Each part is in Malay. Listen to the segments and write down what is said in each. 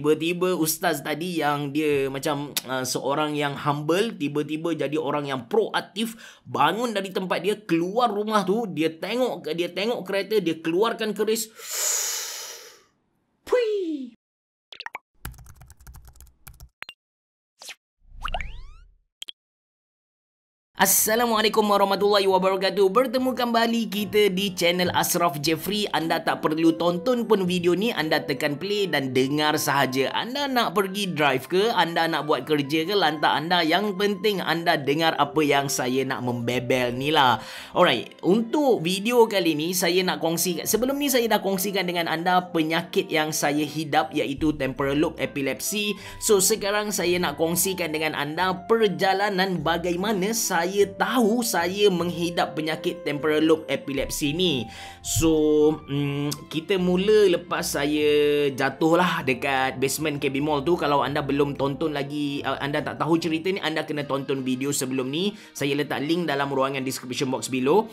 Tiba-tiba ustaz tadi yang dia macam seorang yang humble, tiba-tiba jadi orang yang proaktif, bangun dari tempat dia, keluar rumah tu, dia tengok kereta, dia keluarkan keris. Pui. Assalamualaikum warahmatullahi wabarakatuh. Bertemu kembali kita di channel Ashraf Jeffrey. Anda tak perlu tonton pun video ni, anda tekan play dan dengar sahaja. Anda nak pergi drive ke, anda nak buat kerja ke, lantak anda, yang penting anda dengar apa yang saya nak membebel ni lah. Alright, untuk video kali ni saya nak kongsikan, sebelum ni saya dah kongsikan dengan anda penyakit yang saya hidap, iaitu temporal lobe epilepsi. So sekarang saya nak kongsikan dengan anda perjalanan bagaimana saya tahu saya menghidap penyakit temporal lobe epilepsi ni. So kita mula lepas saya jatuh lah dekat basement KB Mall tu. Kalau anda belum tonton lagi, anda tak tahu cerita ni, anda kena tonton video sebelum ni. Saya letak link dalam ruangan description box below.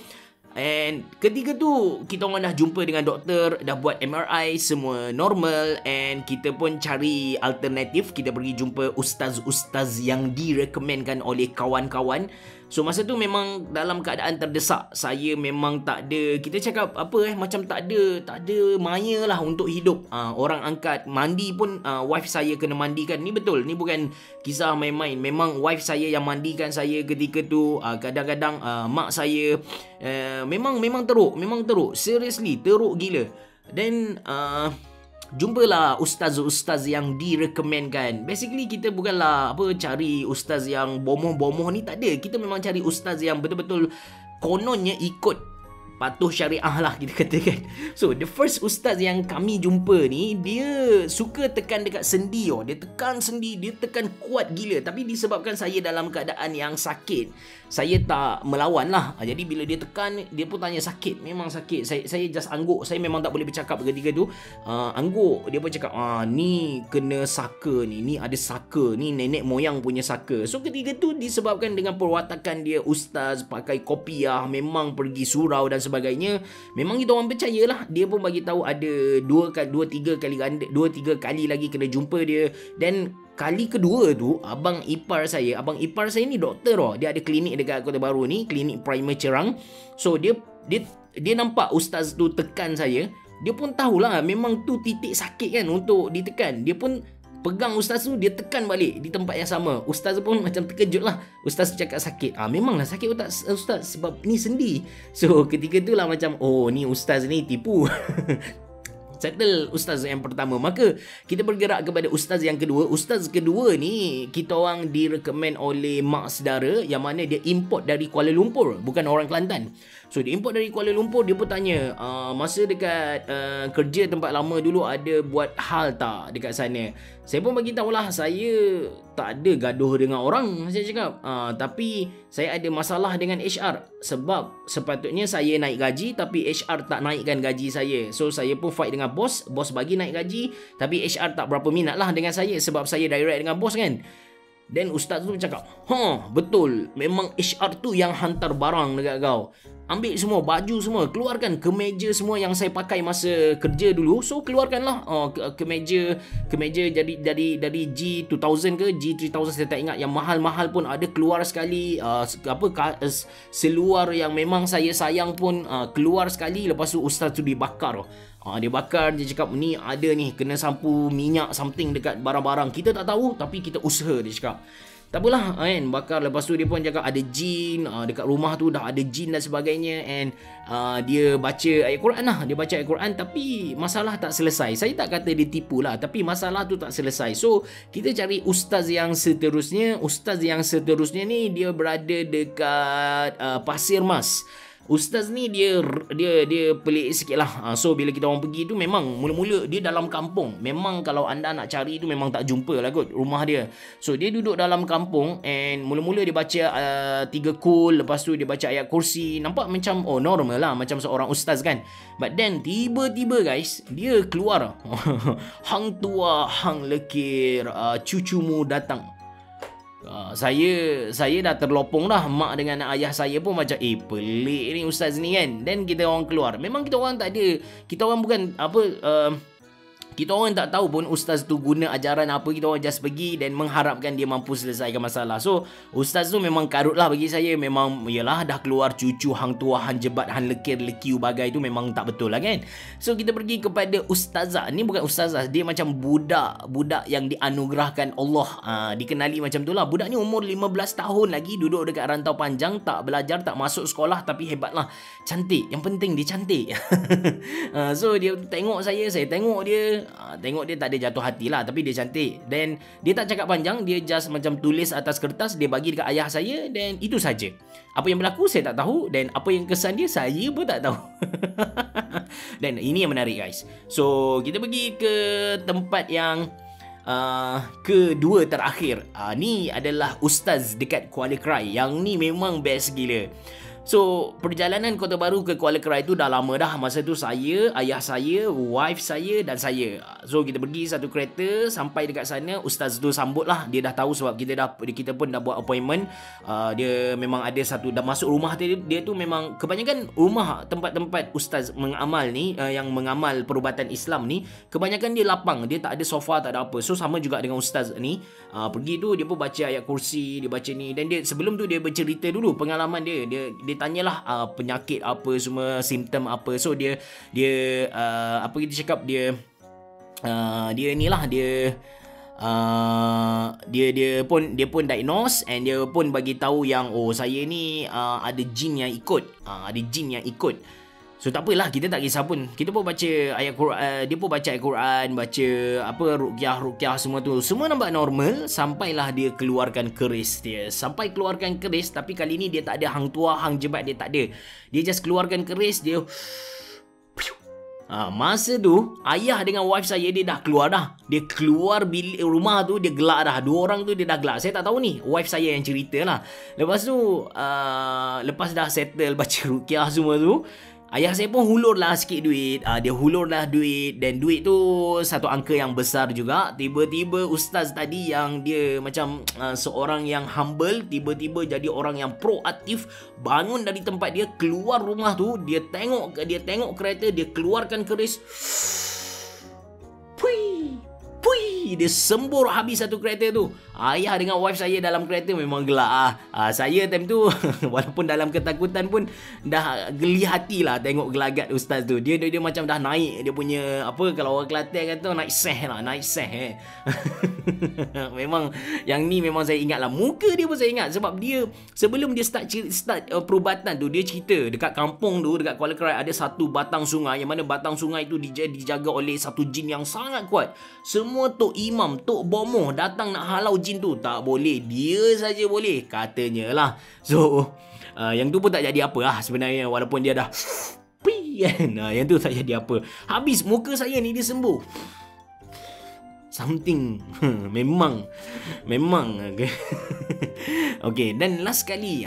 And ketika tu kita orang dah jumpa dengan doktor, dah buat MRI, semua normal, and kita pun cari alternatif. Kita pergi jumpa ustaz-ustaz yang direkomendkan oleh kawan-kawan. So masa tu memang dalam keadaan terdesak. Saya memang tak ada, kita cakap apa macam tak ada maya lah untuk hidup. Orang angkat mandi pun wife saya kena mandikan. Ni betul, ni bukan kisah main-main. Memang wife saya yang mandikan saya ketika tu. Kadang-kadang mak saya memang teruk, seriously teruk gila. Then jumpalah ustaz-ustaz yang direkomendkan. Basically kita bukanlah cari ustaz yang bomoh-bomoh ni, tak ada. Kita memang cari ustaz yang betul-betul kononnya ikut patuh syariah lah, kita katakan. So the first ustaz yang kami jumpa ni, dia suka tekan dekat sendi. Dia tekan sendi, dia tekan kuat gila. Tapi disebabkan saya dalam keadaan yang sakit, saya tak melawan lah. Jadi bila dia tekan, dia pun tanya sakit. Memang sakit. Saya just angguk. Saya memang tak boleh bercakap ketika tu. Angguk. Dia pun cakap, ni kena saka ni. Ni ada saka. Ni nenek moyang punya saka. So ketika tu disebabkan dengan perwatakan dia ustaz, pakai kopiah, memang pergi surau dan sebagainya, memang kita orang percayalah. Dia pun bagi tahu ada 2-3 kali lagi kena jumpa dia. Dan kali kedua tu, abang ipar saya ni doktor. Dia ada klinik dekat Kota Baru ni, klinik Primer Cerang. So dia nampak ustaz tu tekan saya. Dia pun tahulah memang tu titik sakit kan untuk ditekan. Dia pun pegang ustaz tu, dia tekan balik di tempat yang sama. Ustaz pun macam terkejut lah. Ustaz cakap sakit. Memanglah sakit ustaz sebab ni sendi. So ketika tu lah macam, ni ustaz ni tipu. Settle ustaz yang pertama. Maka kita bergerak kepada ustaz yang kedua. Ustaz kedua ni kita orang direkomend oleh mak saudara, yang mana dia import dari Kuala Lumpur, bukan orang Kelantan. So dia import dari Kuala Lumpur. Dia pun tanya, masa dekat kerja tempat lama dulu ada buat hal tak dekat sana. Saya pun bagi tahulah, saya tak ada gaduh dengan orang, saya cakap. Tapi saya ada masalah dengan HR. Sebab sepatutnya saya naik gaji, tapi HR tak naikkan gaji saya. So saya pun fight dengan bos bagi naik gaji, tapi HR tak berapa minat lah dengan saya, sebab saya direct dengan bos kan. Dan ustaz tu cakap, betul, memang HR tu yang hantar barang dekat kau. Ambil semua baju semua, keluarkan kemeja semua yang saya pakai masa kerja dulu. So keluarkanlah kemeja dari G2000 ke G3000, saya tak ingat. Yang mahal-mahal pun ada keluar sekali. Seluar yang memang saya sayang pun keluar sekali. Lepas tu ustaz tu dibakar. Dia bakar, dia cakap ni ada ni, kena sampu minyak something dekat barang-barang. Kita tak tahu tapi kita usaha, dia cakap. Tak apalah kan, bakar. Lepas tu dia pun cakap ada jin, dekat rumah tu dah ada jin dan sebagainya. And dia baca ayat Quran lah. Dia baca ayat Quran, tapi masalah tak selesai. Saya tak kata dia tipu lah, tapi masalah tu tak selesai. So kita cari ustaz yang seterusnya. Ustaz yang seterusnya ni dia berada dekat Pasir Mas. Ustaz ni dia pelik sikit lah. So bila kita orang pergi tu, memang mula-mula dia dalam kampung. Memang kalau anda nak cari tu memang tak jumpa lah kot rumah dia. So dia duduk dalam kampung, and mula-mula dia baca 3 kul. Lepas tu dia baca ayat kursi. Nampak macam normal lah, macam seorang ustaz kan. But then tiba-tiba guys, dia keluar. Hang tua, hang lekir, cucumu datang. Saya dah terlopong dah. Mak dengan ayah saya pun macam pelik ni ustaz ni kan. Dan kita orang keluar. Memang kita orang tak ada, kita orang bukan Kita orang tak tahu pun ustaz tu guna ajaran apa, kita orang just pergi dan mengharapkan dia mampu selesaikan masalah. So ustaz tu memang karut lah bagi saya. Memang yalah dah keluar cucu hang tua, hang jebat, hang lekir, lekiu bagai tu memang tak betul lah kan. So kita pergi kepada ustazah. Ni bukan ustazah, dia macam budak yang dianugerahkan Allah. Dikenali macam tu lah. Budak ni umur 15 tahun lagi, duduk dekat rantau panjang, tak belajar, tak masuk sekolah, tapi hebat lah. Cantik. Yang penting dia cantik. So dia tengok saya tengok dia. Tengok dia tak ada jatuh hati lah, tapi dia cantik. Dan dia tak cakap panjang, dia just macam tulis atas kertas, dia bagi dekat ayah saya, dan itu saja. Apa yang berlaku saya tak tahu, dan apa yang kesan dia saya pun tak tahu. Dan ini yang menarik guys. So kita pergi ke tempat yang kedua terakhir. Ni adalah ustaz dekat Kuala Krai. Yang ni memang best gila. So, perjalanan Kota Baru ke Kuala Krai tu dah lama dah. Masa tu saya, ayah saya, wife saya dan saya. So, kita pergi satu kereta, sampai dekat sana, ustaz tu sambut lah. Dia dah tahu sebab kita pun dah buat appointment. Dia memang ada satu, dah masuk rumah dia tu memang, kebanyakan rumah tempat-tempat ustaz mengamal ni, yang mengamal perubatan Islam ni, kebanyakan dia lapang. Dia tak ada sofa, tak ada apa. So, sama juga dengan ustaz ni. Pergi tu, dia pun baca ayat kursi, dia baca ni. Dan dia sebelum tu dia bercerita dulu pengalaman dia. Dia tanyalah penyakit apa semua, simptom apa. So dia apa kita cakap, dia pun diagnose, and dia pun bagi tahu yang saya ni ada jin yang ikut. So tak apalah, kita tak kisah pun. Kita pun baca ayat Quran, dia pun baca ayat Quran, baca apa ruqyah semua tu. Semua nampak normal sampailah dia keluarkan keris dia. Sampai keluarkan keris, tapi kali ni dia tak ada hang tua, hang jebat, dia tak ada. Dia just keluarkan keris dia. Masa tu ayah dengan wife saya dia dah keluar dah. Dia keluar bilik rumah tu, dia gelak dah. Dua orang tu dia dah gelak. Saya tak tahu ni, wife saya yang cerita lah. Lepas tu lepas dah settle baca ruqyah semua tu, ayah saya pun hulurlah sikit duit. Dia hulurlah duit, dan duit tu satu angka yang besar juga. Tiba-tiba ustaz tadi yang dia macam seorang yang humble, tiba-tiba jadi orang yang proaktif, bangun dari tempat dia, keluar rumah tu, dia tengok kereta, dia keluarkan keris. Dia sembur habis satu kereta tu. Ayah dengan wife saya dalam kereta memang gelak saya time tu walaupun dalam ketakutan pun dah geli hati lah tengok gelagat ustaz tu. Dia macam dah naik dia punya, apa kalau orang Kelantan kata, naik seh. Memang yang ni memang saya ingat lah. Muka dia pun saya ingat, sebab dia sebelum dia start perubatan tu, dia cerita dekat kampung tu, dekat Kuala Krai ada satu batang sungai, yang mana batang sungai tu dijaga oleh satu jin yang sangat kuat. Semua tok imam, tok bomoh datang nak halau jin tu, tak boleh, dia saja boleh katanya lah. So yang tu pun tak jadi apa lah sebenarnya, walaupun dia dah kan, yang tu tak jadi apa. Habis muka saya ni dia sembuh. Something memang okay. Dan last kali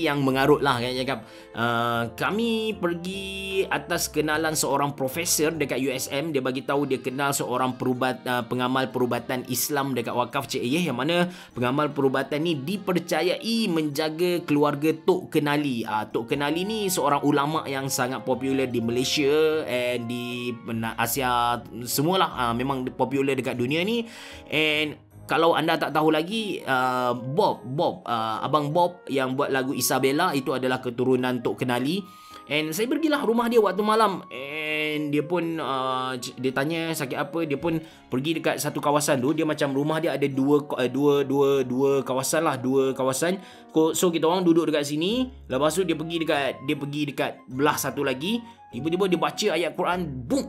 yang mengarut lah kan cakap, kami pergi atas kenalan seorang profesor dekat USM. Dia bagi tahu dia kenal seorang pengamal perubatan Islam dekat Wakaf Cik Eyeh, yang mana pengamal perubatan ni dipercayai menjaga keluarga Tok Kenali. Tok Kenali ni seorang ulama yang sangat popular di Malaysia and di Asia semualah, memang popular dekat dunia ni. And kalau anda tak tahu lagi, Abang Bob yang buat lagu Isabella itu adalah keturunan Tok Kenali. And saya pergilah rumah dia waktu malam, and dia pun dia tanya sakit apa. Dia pun pergi dekat satu kawasan tu. Dia macam rumah dia ada dua kawasan lah, dua kawasan. So kita orang duduk dekat sini. Lepas tu dia pergi dekat belah satu lagi. Tiba-tiba dia baca ayat Quran, boom.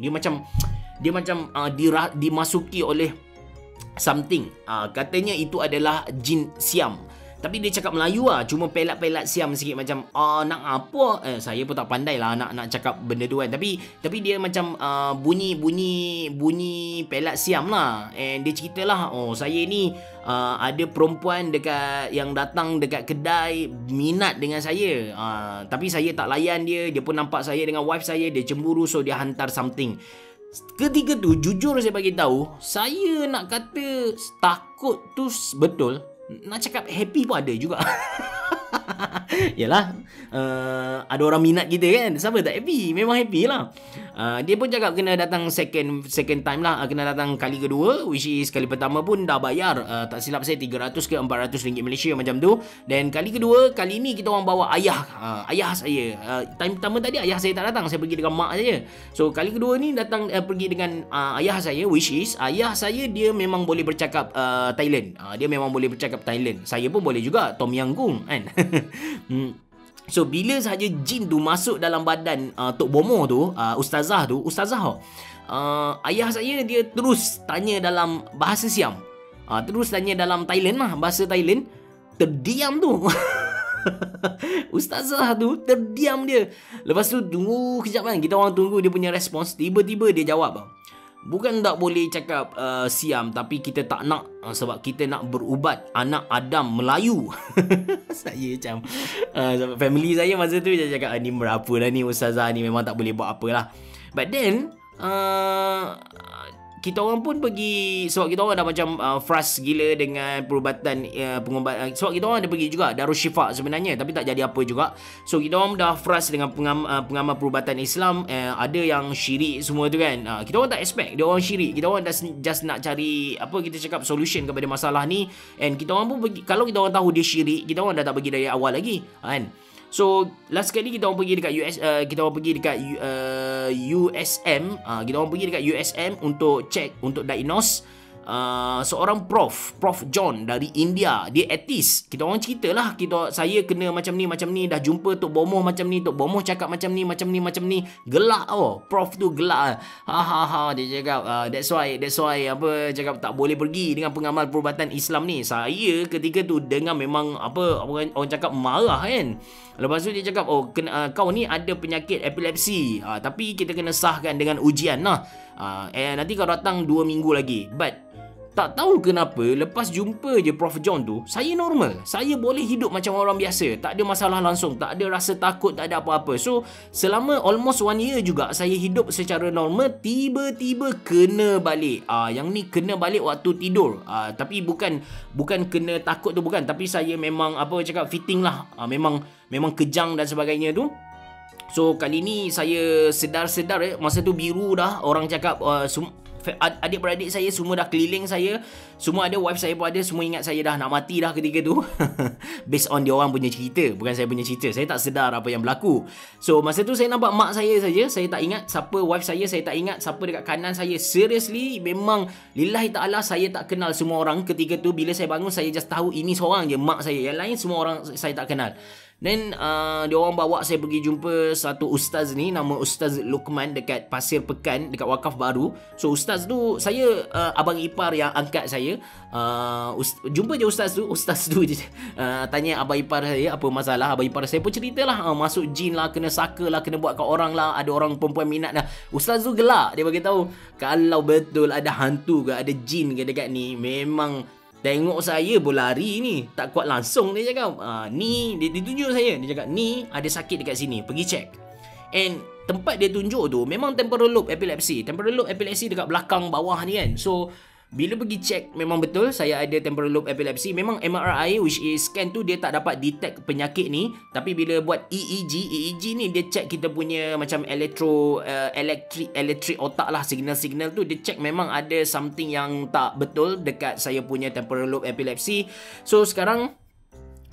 Dia macam dimasuki oleh something. Katanya itu adalah jin Siam. Tapi dia cakap Melayu lah, cuma pelat-pelat Siam sikit, macam nak apa? Saya pun tak pandai lah nak cakap benda tu kan. Tapi dia macam bunyi pelat Siam lah. And dia cerita lah, saya ni ada perempuan yang datang dekat kedai minat dengan saya. Tapi saya tak layan dia. Dia pun nampak saya dengan wife saya, dia cemburu, so dia hantar something. Ketika tu jujur saya bagi tahu, saya nak kata takut tu betul, nak cakap happy pun ada juga. Yalah, ada orang minat kita kan, siapa tak happy? Memang happy lah. Dia pun cakap kena datang second time lah, kena datang kali kedua, which is kali pertama pun dah bayar, tak silap saya 300 ke 400 ringgit Malaysia macam tu. Dan kali kedua, kali ni kita orang bawa ayah saya. Time pertama tadi ayah saya tak datang, saya pergi dengan mak saja. So kali kedua ni datang pergi dengan ayah saya, which is ayah saya dia memang boleh bercakap Thailand. Dia memang boleh bercakap Thailand. Saya pun boleh juga Tom Yang Kung kan. So bila sahaja jin tu masuk dalam badan Tok Bomo tu, ustazah ayah saya dia terus tanya dalam bahasa Siam. Terus tanya dalam Thailand lah, bahasa Thailand. Terdiam tu. Ustazah tu terdiam dia. Lepas tu tunggu kejap kan, kita orang tunggu dia punya respons. Tiba-tiba dia jawab, bukan tak boleh cakap Siam, tapi kita tak nak sebab kita nak berubat anak Adam Melayu. Saya macam family saya masa tu dia cakap ni berapa dah ni ustazah ni, memang tak boleh buat apa lah. But then kita orang pun pergi, sebab kita orang dah macam frust gila dengan perubatan pengubatan, sebab kita orang ada pergi juga Darul Syifa sebenarnya, tapi tak jadi apa juga. So kita orang dah frust dengan pengamal perubatan Islam, ada yang syirik semua tu kan. Kita orang tak expect dia orang syirik, kita orang just nak cari apa kita cakap solution kepada masalah ni. And kita orang pun pergi, kalau kita orang tahu dia syirik, kita orang dah tak pergi dari awal lagi kan. So last kali kita orang pergi dekat USM, kita orang pergi dekat USM untuk check, untuk diagnose seorang Prof John dari India. Dia atheist. Kita orang ceritalah, saya kena macam ni, dah jumpa Tok Bomoh macam ni, Tok Bomoh cakap macam ni. Gelak Prof tu gelak. Dia cakap that's why apa cakap tak boleh pergi dengan pengamal perubatan Islam ni. Saya ketika tu dengar memang orang cakap marah kan. Lepas tu dia cakap kau ni ada penyakit epilepsi, tapi kita kena sahkan dengan ujian lah. Nanti kau datang 2 minggu lagi. But tak tahu kenapa lepas jumpa je Prof John tu, saya normal. Saya boleh hidup macam orang biasa, tak ada masalah langsung, tak ada rasa takut, tak ada apa-apa. So selama almost 1 year juga saya hidup secara normal. Tiba-tiba kena balik. Yang ni kena balik waktu tidur. Tapi bukan kena takut tu, bukan. Tapi saya memang fitting lah. Memang kejang dan sebagainya tu. So kali ni saya sedar-sedar masa tu biru dah. Orang cakap adik-beradik saya semua dah keliling saya, semua ada, wife saya pun ada, semua ingat saya dah nak mati dah ketika tu. Based on dia orang punya cerita, bukan saya punya cerita. Saya tak sedar apa yang berlaku. So masa tu saya nampak mak saya saja, saya tak ingat siapa wife saya tak ingat siapa dekat kanan saya. Seriously, memang lillahi ta'ala saya tak kenal semua orang ketika tu. Bila saya bangun saya just tahu ini seorang je mak saya, yang lain semua orang saya tak kenal. Then dia orang bawa saya pergi jumpa satu ustaz ni, nama Ustaz Luqman, dekat Pasir Pekan, dekat Wakaf Baru. So ustaz tu saya abang ipar yang angkat saya. Jumpa je ustaz tu je tanya abang ipar saya apa masalah. Abang ipar saya pun ceritalah, masuk jin lah, kena saka lah, kena buat kat orang lah, ada orang perempuan minat lah. Ustaz tu gelak, dia bagi tahu kalau betul ada hantu ke, ada jin ke dekat ni, memang tengok saya berlari ni, tak kuat langsung. Dia cakap ni, dia tunjuk saya, dia cakap ni ada sakit dekat sini, pergi check. And tempat dia tunjuk tu memang temporal lobe epilepsy. Temporal lobe epilepsy dekat belakang bawah ni kan. So bila pergi check, memang betul saya ada temporal lobe epilepsy. Memang MRI, which is scan tu, dia tak dapat detect penyakit ni. Tapi bila buat EEG ni dia check kita punya macam elektrik otak lah, signal-signal tu dia check memang ada something yang tak betul dekat saya punya temporal lobe epilepsy. So sekarang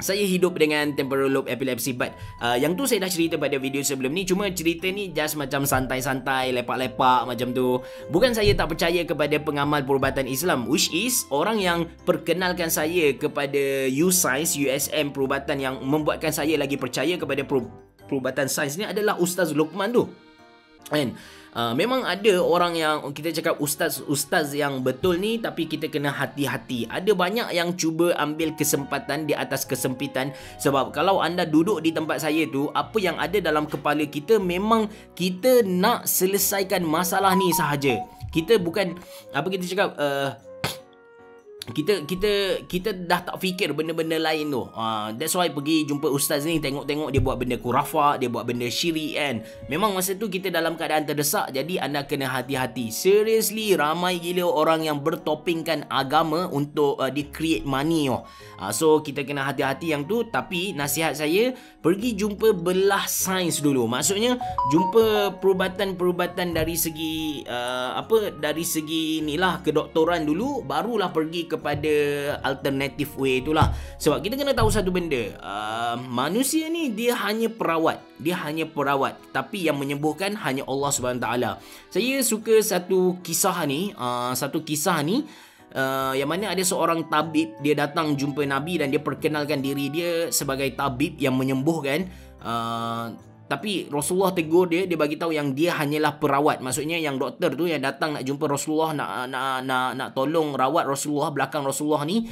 saya hidup dengan temporal lobe epilepsy. But yang tu saya dah cerita pada video sebelum ni. Cuma cerita ni just macam santai-santai, lepak-lepak macam tu. Bukan saya tak percaya kepada pengamal perubatan Islam, which is orang yang perkenalkan saya kepada USM perubatan, yang membuatkan saya lagi percaya kepada perubatan sains ni adalah Ustaz Luqman tu. And memang ada orang yang kita cakap ustaz yang betul ni, tapi kita kena hati-hati. Ada banyak yang cuba ambil kesempatan di atas kesempitan. Sebab kalau anda duduk di tempat saya tu, apa yang ada dalam kepala kita memang kita nak selesaikan masalah ni sahaja. Kita bukan kita cakap kita dah tak fikir benda-benda lain tu. That's why pergi jumpa ustaz ni, tengok-tengok dia buat benda kurafat, dia buat benda syirik kan. Memang masa tu kita dalam keadaan terdesak, jadi anda kena hati-hati. Seriously, ramai gila orang yang bertopingkan agama untuk di create money oh. So kita kena hati-hati yang tu. Tapi nasihat saya, pergi jumpa belah sains dulu. Maksudnya jumpa perubatan-perubatan dari segi dari segi ni lah, kedoktoran dulu, barulah pergi kepada alternative way itulah. Sebab kita kena tahu satu benda, manusia ni dia hanya perawat, tapi yang menyembuhkan hanya Allah Subhanahu Taala. Saya suka satu kisah ni, yang mana ada seorang tabib, dia datang jumpa Nabi dan dia perkenalkan diri dia sebagai tabib yang menyembuhkan. Tapi Rasulullah tegur dia bagi tahu yang dia hanyalah perawat. Maksudnya yang doktor tu yang datang nak jumpa Rasulullah, nak tolong rawat Rasulullah belakang Rasulullah ni,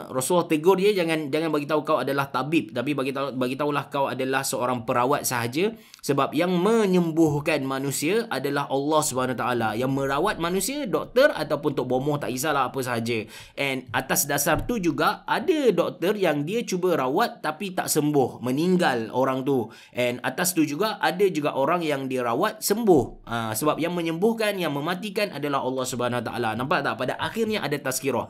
Rasulullah tegur dia, jangan bagi tahu kau adalah tabib, tapi bagi tahulah kau adalah seorang perawat sahaja. Sebab yang menyembuhkan manusia adalah Allah Subhanahu Taala. Yang merawat manusia, doktor ataupun tok bomoh, tak kisahlah apa sahaja. And atas dasar tu juga ada doktor yang dia cuba rawat tapi tak sembuh, meninggal orang tu. And atas tu juga ada juga orang yang dirawat sembuh. Sebab yang menyembuhkan, yang mematikan adalah Allah Subhanahu Taala. Nampak tak? Pada akhirnya ada tazkirah.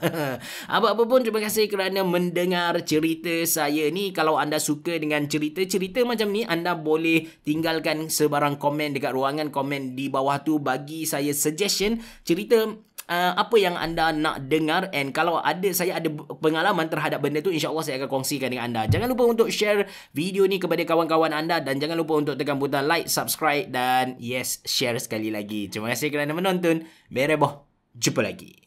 Apa pun, terima kasih kerana mendengar cerita saya ni. Kalau anda suka dengan cerita-cerita macam ni, anda boleh tinggalkan sebarang komen dekat ruangan komen di bawah tu, bagi saya suggestion cerita apa yang anda nak dengar. And kalau saya ada pengalaman terhadap benda tu, insyaAllah saya akan kongsikan dengan anda. Jangan lupa untuk share video ni kepada kawan-kawan anda, dan jangan lupa untuk tekan butang like, subscribe dan yes, share sekali lagi. Terima kasih kerana menonton. Bereboh. Jumpa lagi.